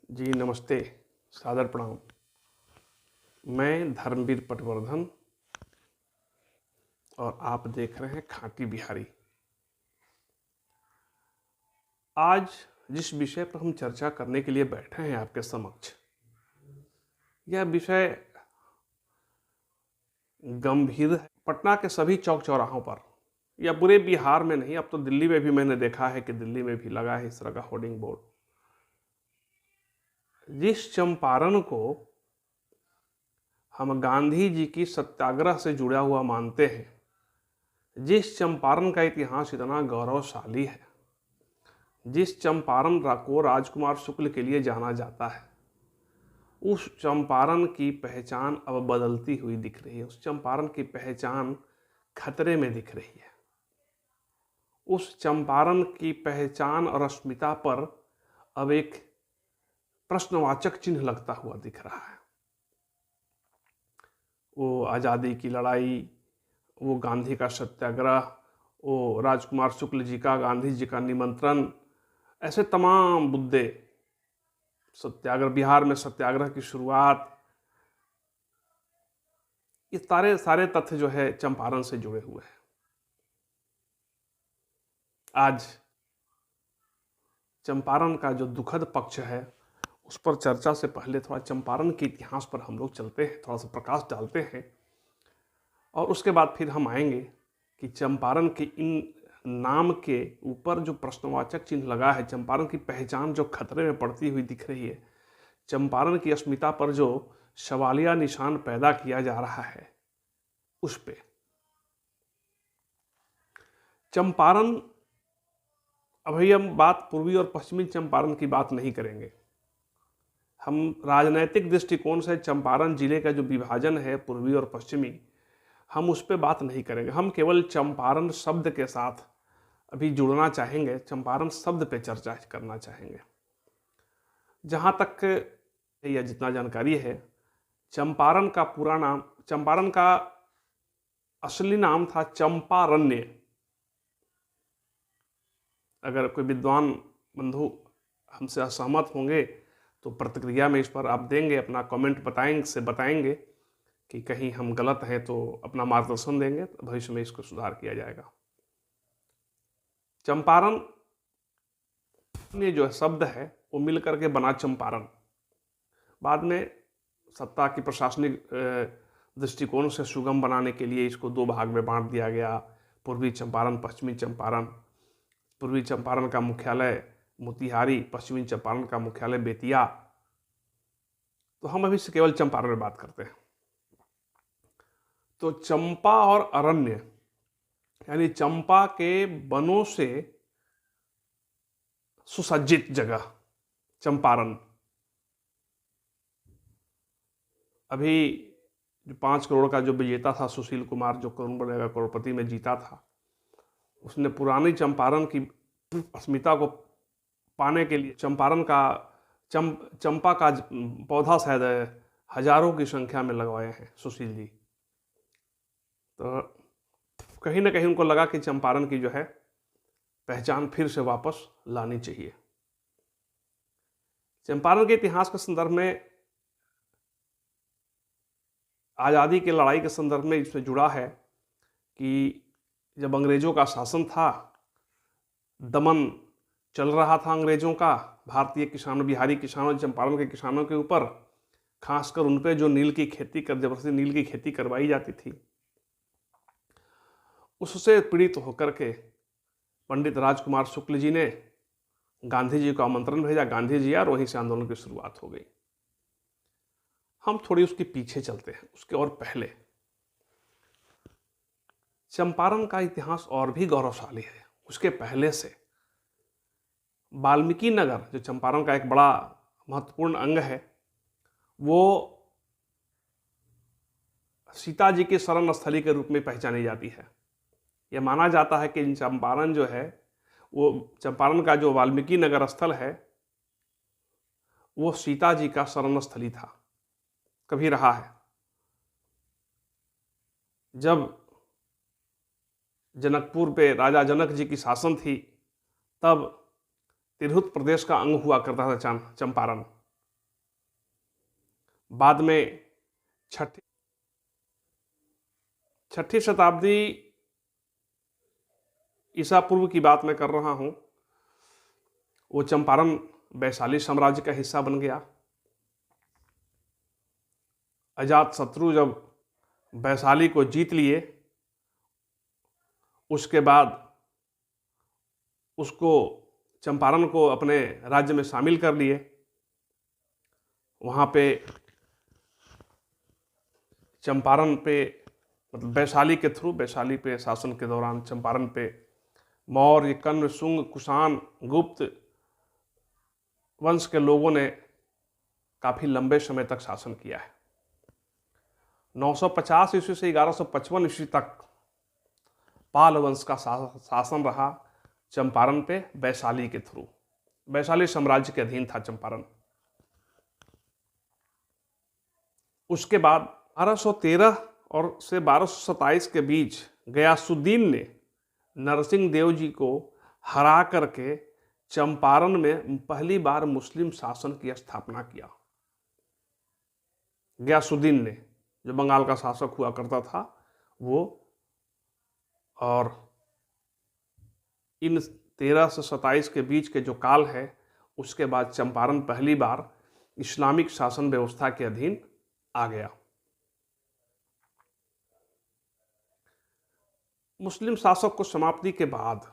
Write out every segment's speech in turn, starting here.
जी नमस्ते, सादर प्रणाम। मैं धर्मवीर पटवर्धन और आप देख रहे हैं खाटी बिहारी। आज जिस विषय पर हम चर्चा करने के लिए बैठे हैं आपके समक्ष, यह विषय गंभीर है। पटना के सभी चौक चौराहों पर, या पूरे बिहार में नहीं, अब तो दिल्ली में भी मैंने देखा है कि दिल्ली में भी लगा है इस तरह का होर्डिंग बोर्ड। जिस चंपारण को हम गांधी जी की सत्याग्रह से जुड़ा हुआ मानते हैं, जिस चंपारण का इतिहास इतना गौरवशाली है, जिस चंपारण को राजकुमार शुक्ल के लिए जाना जाता है, उस चंपारण की पहचान अब बदलती हुई दिख रही है। उस चंपारण की पहचान खतरे में दिख रही है। उस चंपारण की पहचान और अस्मिता पर अब एक प्रश्नवाचक चिन्ह लगता हुआ दिख रहा है। वो आज़ादी की लड़ाई, वो गांधी का सत्याग्रह, वो राजकुमार शुक्ल जी का, गांधी जी का निमंत्रण, ऐसे तमाम मुद्दे, सत्याग्रह, बिहार में सत्याग्रह की शुरुआत, ये सारे तथ्य जो है चंपारण से जुड़े हुए हैं। आज चंपारण का जो दुखद पक्ष है उस पर चर्चा से पहले थोड़ा चंपारण के इतिहास पर हम लोग चलते हैं, थोड़ा सा प्रकाश डालते हैं, और उसके बाद फिर हम आएंगे कि चंपारण के इन नाम के ऊपर जो प्रश्नवाचक चिन्ह लगा है, चंपारण की पहचान जो खतरे में पड़ती हुई दिख रही है, चंपारण की अस्मिता पर जो सवालिया निशान पैदा किया जा रहा है, उस पे चंपारण, अभी हम बात पूर्वी और पश्चिमी चंपारण की बात नहीं करेंगे। हम राजनैतिक दृष्टिकोण से चंपारण जिले का जो विभाजन है पूर्वी और पश्चिमी, हम उस पर बात नहीं करेंगे। हम केवल चंपारण शब्द के साथ अभी जुड़ना चाहेंगे, चंपारण शब्द पे चर्चा करना चाहेंगे। जहाँ तक या जितना जानकारी है, चंपारण का पूरा नाम, चंपारण का असली नाम था चंपारण्य। अगर कोई विद्वान बंधु हमसे असहमत होंगे तो प्रतिक्रिया में इस पर आप देंगे, अपना कमेंट बताएंगे कि कहीं हम गलत हैं तो अपना मार्गदर्शन देंगे, तो भविष्य में इसको सुधार किया जाएगा। चंपारण ने जो शब्द है वो मिलकर के बना चंपारण। बाद में सत्ता की प्रशासनिक दृष्टिकोण से सुगम बनाने के लिए इसको दो भाग में बांट दिया गया, पूर्वी चंपारण, पश्चिमी चंपारण। पूर्वी चंपारण का मुख्यालय मोतिहारी, पश्चिमी चंपारण का मुख्यालय बेतिया। तो हम अभी से केवल चंपारण में बात करते हैं। तो चंपा और अरण्य, यानी चंपा के वनों से सुसज्जित जगह चंपारण। अभी जो 5 करोड़ का जो विजेता था सुशील कुमार, जो करोड़ बनेगा करोड़पति में जीता था, उसने पुरानी चंपारण की अस्मिता को पाने के लिए चंपारण का चंपा का पौधा शायद हजारों की संख्या में लगवाए हैं सुशील जी। तो कहीं ना कहीं उनको लगा कि चंपारण की जो है पहचान फिर से वापस लानी चाहिए। चंपारण के इतिहास के संदर्भ में, आज़ादी की लड़ाई के संदर्भ में इससे जुड़ा है कि जब अंग्रेजों का शासन था, दमन चल रहा था अंग्रेजों का भारतीय किसानों, बिहारी किसानों, चंपारण के किसानों के ऊपर, खासकर उन पे जो नील की खेती जबरदस्ती नील की खेती करवाई जाती थी, उससे पीड़ित होकर के पंडित राजकुमार शुक्ल जी ने गांधी जी को आमंत्रण भेजा, गांधी जी आए और वहीं से आंदोलन की शुरुआत हो गई। हम थोड़ी उसके पीछे चलते हैं, उसके और पहले चंपारण का इतिहास और भी गौरवशाली है। उसके पहले से वाल्मीकि नगर, जो चंपारण का एक बड़ा महत्वपूर्ण अंग है, वो सीता जी की शरण स्थली के रूप में पहचानी जाती है। यह माना जाता है कि चंपारण जो है, वो चंपारण का जो वाल्मीकि नगर स्थल है, वो सीता जी का शरण स्थली था, कभी रहा है। जब जनकपुर पे राजा जनक जी की शासन थी, तब तिरहुत प्रदेश का अंग हुआ करता था चंपारण। बाद में छठी शताब्दी ईसा पूर्व की बात मैं कर रहा हूँ, वो चंपारण वैशाली साम्राज्य का हिस्सा बन गया। अजात शत्रु जब वैशाली को जीत लिए, उसके बाद उसको चंपारण को अपने राज्य में शामिल कर लिए। वहाँ पे चंपारण पे मतलब वैशाली के थ्रू, वैशाली पे शासन के दौरान चंपारण पे मौर्य, कण्व, शुंग, कुषाण, गुप्त वंश के लोगों ने काफ़ी लंबे समय तक शासन किया है। 950 ईस्वी से 1155 ईस्वी तक पाल वंश का शासन रहा चंपारण पे वैशाली के थ्रू। वैशाली साम्राज्य के अधीन था चंपारण। उसके बाद 1213 और से 1227 के बीच गयासुद्दीन ने नरसिंह देव जी को हरा करके चंपारण में पहली बार मुस्लिम शासन की स्थापना किया। गयासुद्दीन ने, जो बंगाल का शासक हुआ करता था वो, और इन 13 से 27 के बीच के जो काल है, उसके बाद चंपारण पहली बार इस्लामिक शासन व्यवस्था के अधीन आ गया। मुस्लिम शासक को समाप्ति के बाद,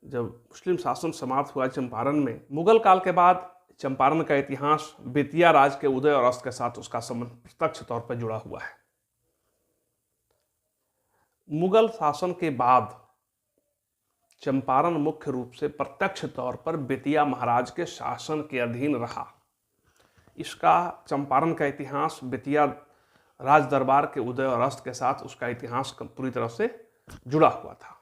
जब मुस्लिम शासन समाप्त हुआ चंपारण में, मुगल काल के बाद चंपारण का इतिहास बेतिया राज के उदय और अस्त के साथ उसका संबंध प्रत्यक्ष तौर पर जुड़ा हुआ है। मुगल शासन के बाद चंपारण मुख्य रूप से प्रत्यक्ष तौर पर बेतिया महाराज के शासन के अधीन रहा। इसका चंपारण का इतिहास बेतिया राज दरबार के उदय और अस्त के साथ उसका इतिहास पूरी तरह से जुड़ा हुआ था।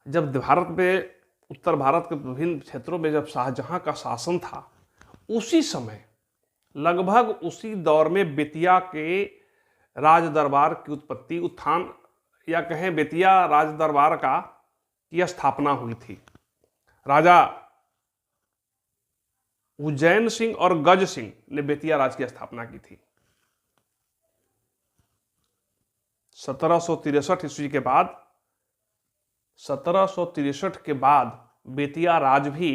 जब भारत में, उत्तर भारत के विभिन्न क्षेत्रों में जब शाहजहां का शासन था, उसी समय लगभग उसी दौर में बेतिया के राज दरबार की उत्पत्ति, उत्थान या कहें बेतिया राज दरबार की स्थापना हुई थी। राजा उज्जैन सिंह और गज सिंह ने बेतिया राज की स्थापना की थी। 1763 ईस्वी के बाद, 1763 के बाद बेतिया राज भी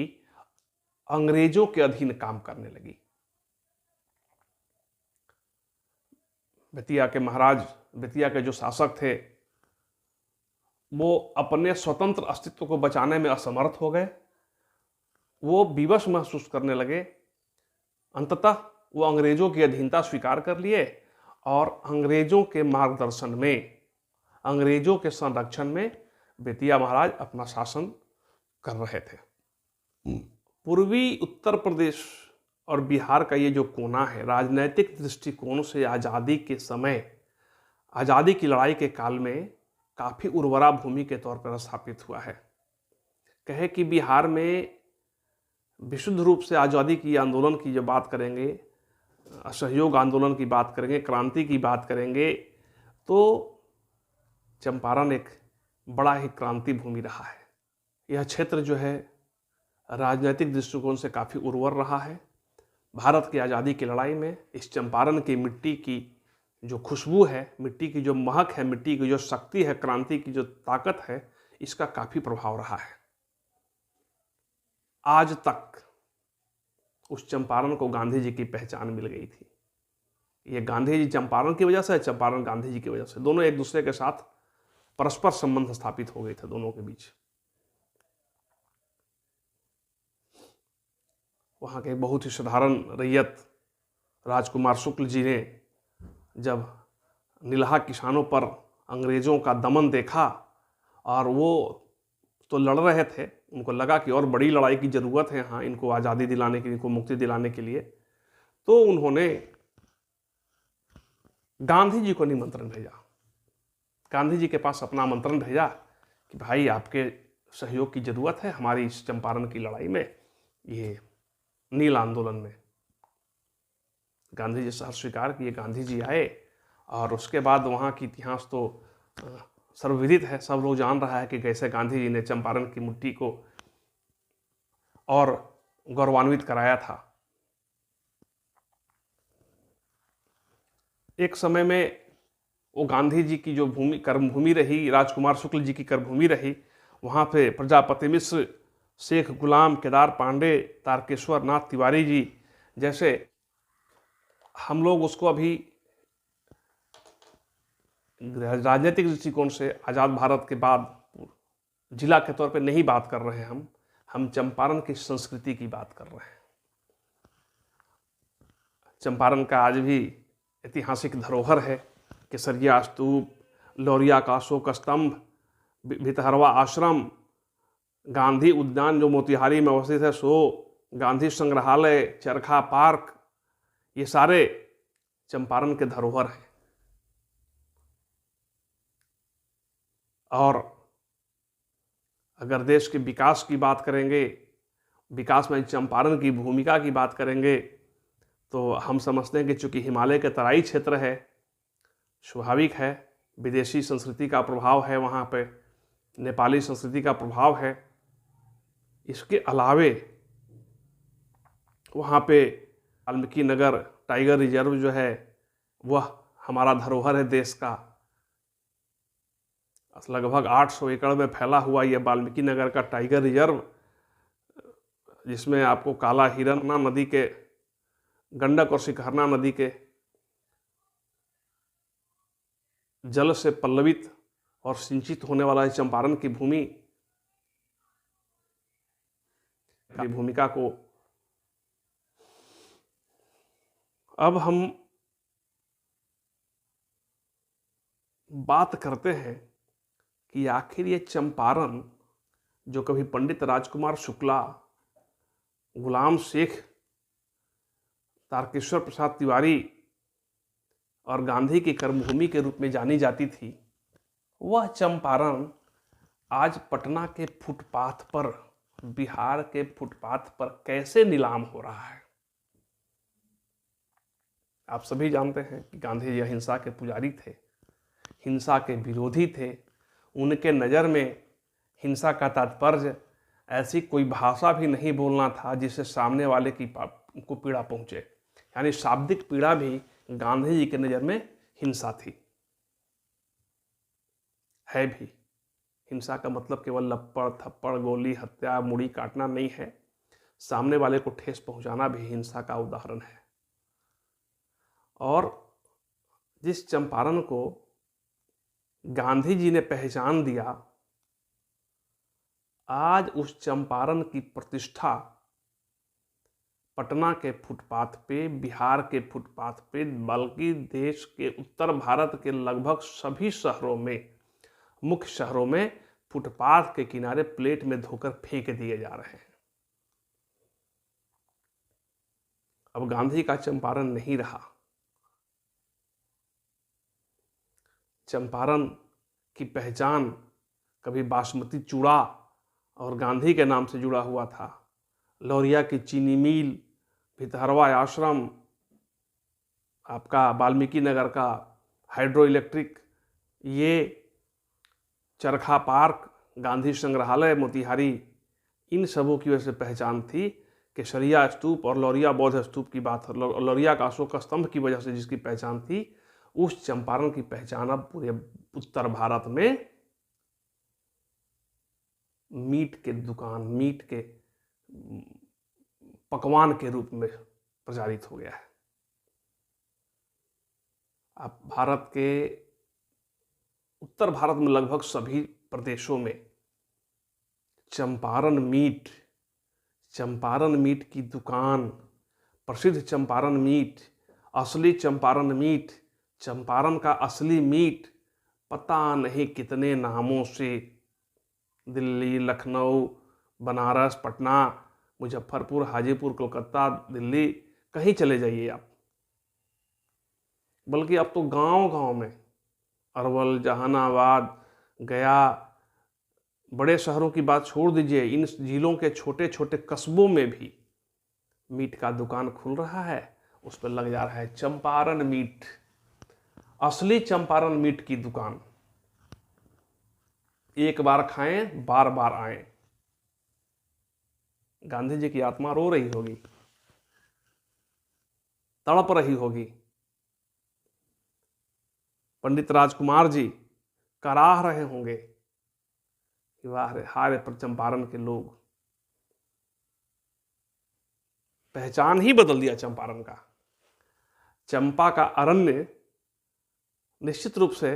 अंग्रेजों के अधीन काम करने लगी। बेतिया के महाराज, बेतिया के जो शासक थे, वो अपने स्वतंत्र अस्तित्व को बचाने में असमर्थ हो गए। वो विवश महसूस करने लगे। अंततः वो अंग्रेजों की अधीनता स्वीकार कर लिए और अंग्रेजों के मार्गदर्शन में, अंग्रेजों के संरक्षण में बेतिया महाराज अपना शासन कर रहे थे। पूर्वी उत्तर प्रदेश और बिहार का ये जो कोना है, राजनैतिक दृष्टिकोण से आज़ादी के समय, आज़ादी की लड़ाई के काल में काफ़ी उर्वरा भूमि के तौर पर स्थापित हुआ है। कहे कि बिहार में विशुद्ध रूप से आज़ादी की आंदोलन की जब बात करेंगे, असहयोग आंदोलन की बात करेंगे, क्रांति की बात करेंगे, तो चंपारण एक बड़ा ही क्रांति भूमि रहा है। यह क्षेत्र जो है राजनीतिक दृष्टिकोण से काफ़ी उर्वर रहा है। भारत की आज़ादी की लड़ाई में इस चंपारण की मिट्टी की जो खुशबू है, मिट्टी की जो महक है, मिट्टी की जो शक्ति है, क्रांति की जो ताकत है, इसका काफ़ी प्रभाव रहा है। आज तक उस चंपारण को गांधी जी की पहचान मिल गई थी। ये गांधी जी चंपारण की वजह से, चंपारण गांधी जी की वजह से, दोनों एक दूसरे के साथ परस्पर संबंध स्थापित हो गए थे दोनों के बीच। वहाँ के बहुत ही साधारण रैयत राजकुमार शुक्ल जी ने जब निलहा किसानों पर अंग्रेज़ों का दमन देखा, और वो तो लड़ रहे थे, उनको लगा कि और बड़ी लड़ाई की ज़रूरत है यहाँ, इनको आज़ादी दिलाने के लिए, इनको मुक्ति दिलाने के लिए, तो उन्होंने गांधी जी को निमंत्रण भेजा। गांधी जी के पास अपना आमंत्रण भेजा कि भाई आपके सहयोग की ज़रूरत है हमारी इस चंपारण की लड़ाई में, ये नील आंदोलन में। गांधी जी सहर्ष स्वीकार किए, गांधी जी आए, और उसके बाद वहाँ की इतिहास तो सर्वविदित है, सब लोग जान रहा है कि कैसे गांधी जी ने चंपारण की मिट्टी को और गौरवान्वित कराया था। एक समय में वो गांधी जी की जो कर्मभूमि रही, राजकुमार शुक्ल जी की कर्मभूमि रही, वहाँ पे प्रजापति मिश्र, शेख गुलाम, केदार पांडे, तारकेश्वर नाथ तिवारी जी जैसे, हम लोग उसको अभी राजनीतिक दृष्टिकोण से आज़ाद भारत के बाद जिला के तौर पे नहीं बात कर रहे हैं। हम चंपारण की संस्कृति की बात कर रहे हैं। चंपारण का आज भी ऐतिहासिक धरोहर है। केसरिया स्तूप, लौरिया का अशोक स्तंभ, भितहरवा आश्रम, गांधी उद्यान जो मोतिहारी में अवस्थित है सो, गांधी संग्रहालय, चरखा पार्क, ये सारे चंपारण के धरोहर हैं। और अगर देश के विकास की बात करेंगे, विकास में चंपारण की भूमिका की बात करेंगे, तो हम समझते हैं कि चूंकि हिमालय के तराई क्षेत्र है, स्वाभाविक है, विदेशी संस्कृति का प्रभाव है वहाँ पे, नेपाली संस्कृति का प्रभाव है। इसके अलावे वहाँ पे वाल्मीकि नगर टाइगर रिजर्व जो है वह हमारा धरोहर है देश का। लगभग 800 एकड़ में फैला हुआ यह वाल्मीकि नगर का टाइगर रिजर्व, जिसमें आपको काला हिरन नदी के, गंडक और शिखरना नदी के जल से पल्लवित और सिंचित होने वाला है चंपारण की भूमिका को अब हम बात करते हैं कि आखिर ये चंपारण जो कभी पंडित राजकुमार शुक्ला, गुलाम शेख, तारकेश्वर प्रसाद तिवारी और गांधी की कर्मभूमि के रूप में जानी जाती थी, वह चंपारण आज पटना के फुटपाथ पर, बिहार के फुटपाथ पर कैसे नीलाम हो रहा है। आप सभी जानते हैं कि गांधी जी अहिंसा के पुजारी थे, हिंसा के विरोधी थे। उनके नज़र में हिंसा का तात्पर्य ऐसी कोई भाषा भी नहीं बोलना था जिससे सामने वाले को पीड़ा पहुंचे, यानी शाब्दिक पीड़ा भी गांधी जी के नज़र में हिंसा थी, है भी। हिंसा का मतलब केवल लप्पड़, थप्पड़, गोली, हत्या, मुड़ी काटना नहीं है। सामने वाले को ठेस पहुंचाना भी हिंसा का उदाहरण है। और जिस चंपारण को गांधी जी ने पहचान दिया, आज उस चंपारण की प्रतिष्ठा पटना के फुटपाथ पे, बिहार के फुटपाथ पे, बल्कि देश के उत्तर भारत के लगभग सभी शहरों में, मुख्य शहरों में फुटपाथ के किनारे प्लेट में धोकर फेंक दिए जा रहे हैं। अब गांधी का चंपारण नहीं रहा। चंपारण की पहचान कभी बासमती चूड़ा और गांधी के नाम से जुड़ा हुआ था। लौरिया की चीनी मिल, भितहरवा आश्रम, आपका वाल्मीकि नगर का हाइड्रो इलेक्ट्रिक, ये चरखा पार्क, गांधी संग्रहालय मोतिहारी, इन सबों की वजह से पहचान थी। केसरिया स्तूप और लौरिया बौद्ध स्तूप की बात, लौरिया का अशोक स्तंभ की वजह से जिसकी पहचान थी, उस चंपारण की पहचान अब पूरे उत्तर भारत में मीट के दुकान, मीट के पकवान के रूप में प्रचारित हो गया है। आप भारत के उत्तर भारत में लगभग सभी प्रदेशों में चंपारण मीट की दुकान, प्रसिद्ध चंपारण मीट, असली चंपारण मीट, चंपारण का असली मीट, पता नहीं कितने नामों से दिल्ली, लखनऊ, बनारस, पटना, मुजफ्फरपुर, हाजीपुर, कोलकाता, दिल्ली, कहीं चले जाइए आप। बल्कि अब तो गांव-गांव में, अरवल, जहानाबाद, गया, बड़े शहरों की बात छोड़ दीजिए, इन जिलों के छोटे छोटे कस्बों में भी मीट का दुकान खुल रहा है। उस पर लग जा रहा है चंपारण मीट, असली चंपारण मीट की दुकान। एक बार खाएं, बार बार आएं। गांधी जी की आत्मा रो रही होगी, तड़प रही होगी पंडित राजकुमार जी कराह रहे होंगे कि वाह रे हाय पर चंपारण के लोग, पहचान ही बदल दिया चंपारण का। चंपा का अरण्य निश्चित रूप से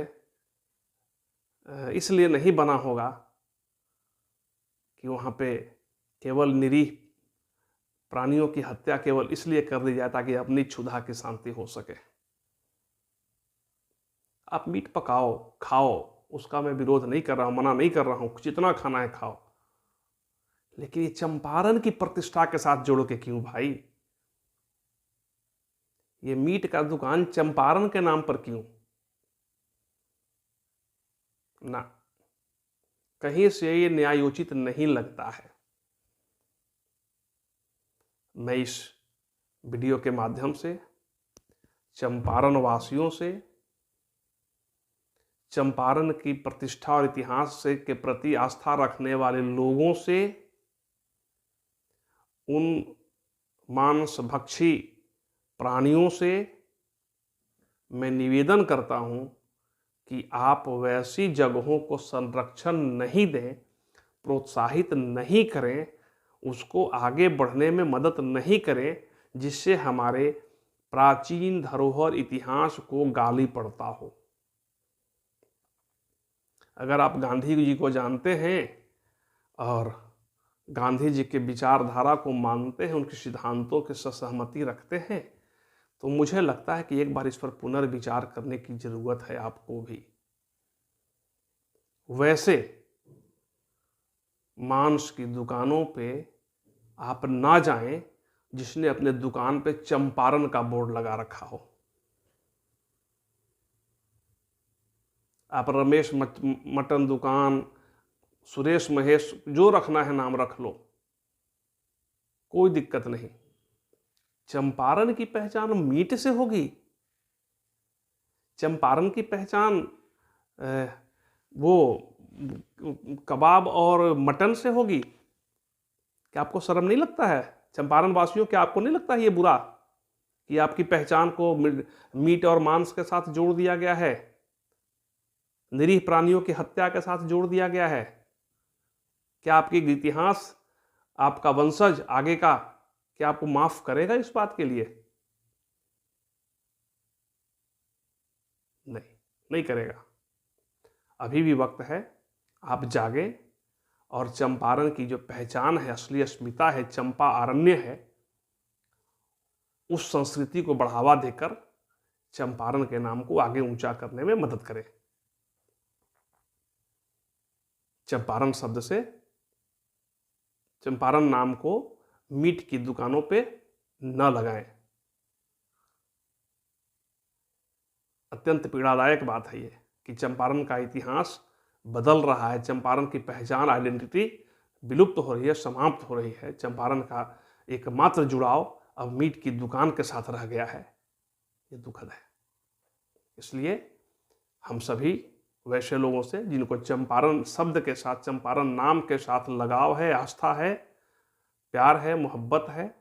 इसलिए नहीं बना होगा कि वहां पे केवल निरीह प्राणियों की हत्या केवल इसलिए कर दी जाए ताकि अपनी क्षुधा की शांति हो सके। आप मीट पकाओ, खाओ, उसका मैं विरोध नहीं कर रहा हूं, मना नहीं कर रहा हूं, जितना खाना है खाओ, लेकिन ये चंपारण की प्रतिष्ठा के साथ जोड़ के क्यों भाई? ये मीट का दुकान चंपारण के नाम पर क्यों? ना, कहीं से ये न्यायोचित नहीं लगता है। मैं इस वीडियो के माध्यम से चंपारण वासियों से, चंपारण की प्रतिष्ठा और इतिहास से के प्रति आस्था रखने वाले लोगों से, उन मांसभक्षी प्राणियों से मैं निवेदन करता हूं कि आप वैसी जगहों को संरक्षण नहीं दें, प्रोत्साहित नहीं करें, उसको आगे बढ़ने में मदद नहीं करें, जिससे हमारे प्राचीन धरोहर इतिहास को गाली पड़ता हो। अगर आप गांधी जी को जानते हैं और गांधी जी के विचारधारा को मानते हैं, उनके सिद्धांतों के साथ सहमति रखते हैं, तो मुझे लगता है कि एक बार इस पर पुनर्विचार करने की जरूरत है आपको भी। वैसे मांस की दुकानों पे आप ना जाएं जिसने अपने दुकान पे चंपारण का बोर्ड लगा रखा हो। आप रमेश मटन दुकान, सुरेश महेश, जो रखना है नाम रख लो, कोई दिक्कत नहीं। चंपारण की पहचान मीट से होगी? चंपारण की पहचान वो कबाब और मटन से होगी? क्या आपको शर्म नहीं लगता है? चंपारण वासियों, क्या आपको नहीं लगता है ये बुरा कि आपकी पहचान को मीट और मांस के साथ जोड़ दिया गया है, निरीह प्राणियों की हत्या के साथ जोड़ दिया गया है? क्या आपकी इतिहास, आपका वंशज आगे का, क्या आपको माफ करेगा इस बात के लिए? नहीं, नहीं करेगा। अभी भी वक्त है, आप जागें और चंपारण की जो पहचान है, असली अस्मिता है, चंपा अरण्य है, उस संस्कृति को बढ़ावा देकर चंपारण के नाम को आगे ऊंचा करने में मदद करें। चंपारण शब्द से, चंपारण नाम को मीट की दुकानों पे न लगाएं। अत्यंत पीड़ादायक बात है ये कि चंपारण का इतिहास बदल रहा है, चंपारण की पहचान, आइडेंटिटी विलुप्त हो रही है, समाप्त हो रही है। चंपारण का एकमात्र जुड़ाव अब मीट की दुकान के साथ रह गया है। ये दुखद है। इसलिए हम सभी वैसे लोगों से जिनको चंपारण शब्द के साथ, चंपारण नाम के साथ लगाव है, आस्था है, प्यार है, मोहब्बत है,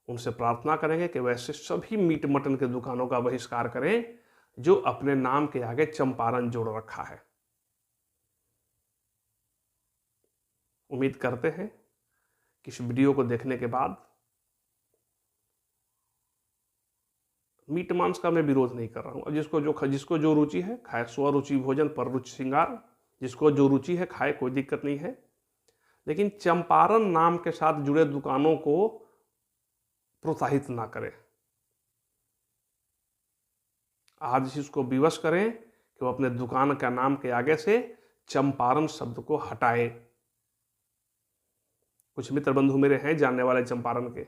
उनसे प्रार्थना करेंगे कि वैसे सभी मीट मटन के दुकानों का बहिष्कार करें जो अपने नाम के आगे चंपारण जोड़ रखा है। उम्मीद करते हैं कि इस वीडियो को देखने के बाद मीट मांस का मैं विरोध नहीं कर रहा हूं। जिसको जो रुचि है खाए, स्वरुचि भोजन पर रुचि श्रृंगार, जिसको जो रुचि है खाए, कोई दिक्कत नहीं है। लेकिन चंपारण नाम के साथ जुड़े दुकानों को प्रोत्साहित ना करें। आज इस चीज को विवश करें कि वो अपने दुकान का नाम के आगे से चंपारण शब्द को हटाए। कुछ मित्र बंधु मेरे हैं जानने वाले चंपारण के,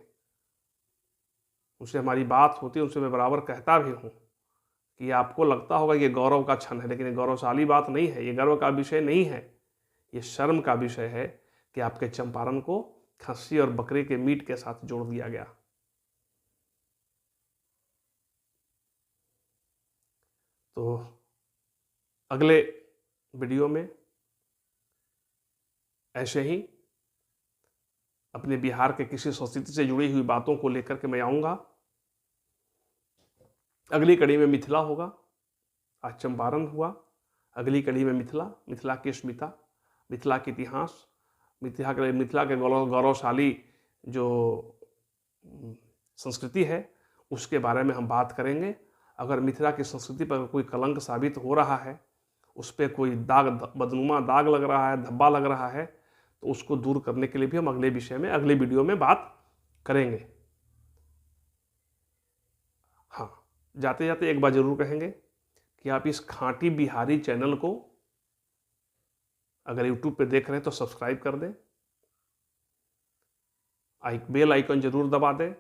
उनसे हमारी बात होती है, उनसे मैं बराबर कहता भी हूँ कि आपको लगता होगा ये गौरव का क्षण है, लेकिन ये गौरवशाली बात नहीं है, ये गर्व का विषय नहीं है, ये शर्म का विषय है कि आपके चंपारण को खस्सी और बकरे के मीट के साथ जोड़ दिया गया। तो अगले वीडियो में ऐसे ही अपने बिहार के किसी संस्कृति से जुड़ी हुई बातों को लेकर के मैं आऊँगा। अगली कड़ी में मिथिला होगा, आज चंपारण हुआ, अगली कड़ी में मिथिला, मिथिला की अस्मिता, मिथिला के इतिहास, मिथिला के गौरवशाली जो संस्कृति है उसके बारे में हम बात करेंगे। अगर मिथिला की संस्कृति पर कोई कलंक साबित हो रहा है, उस पर कोई दाग, बदनुमा दाग लग रहा है, धब्बा लग रहा है, तो उसको दूर करने के लिए भी हम अगले विषय में, अगले वीडियो में बात करेंगे। हाँ, जाते जाते एक बार जरूर कहेंगे कि आप इस खाँटी बिहारी चैनल को अगर यूट्यूब पे देख रहे हैं तो सब्सक्राइब कर दें, बेल आइकन जरूर दबा दें।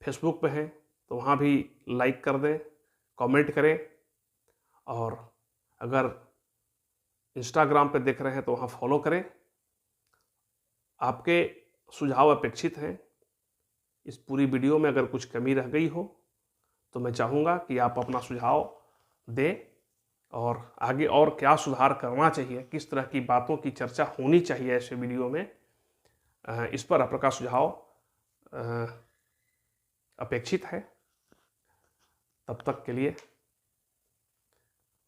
फेसबुक पे हैं तो वहाँ भी लाइक कर दें, कमेंट करें, और अगर इंस्टाग्राम पे देख रहे हैं तो वहाँ फॉलो करें। आपके सुझाव अपेक्षित हैं। इस पूरी वीडियो में अगर कुछ कमी रह गई हो तो मैं चाहूँगा कि आप अपना सुझाव दें, और आगे और क्या सुधार करना चाहिए, किस तरह की बातों की चर्चा होनी चाहिए ऐसे वीडियो में, इस पर आपका सुझाव अपेक्षित है। तब तक के लिए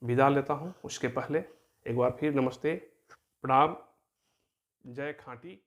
विदा लेता हूँ। उसके पहले एक बार फिर नमस्ते, प्रणाम, जय खाँटी।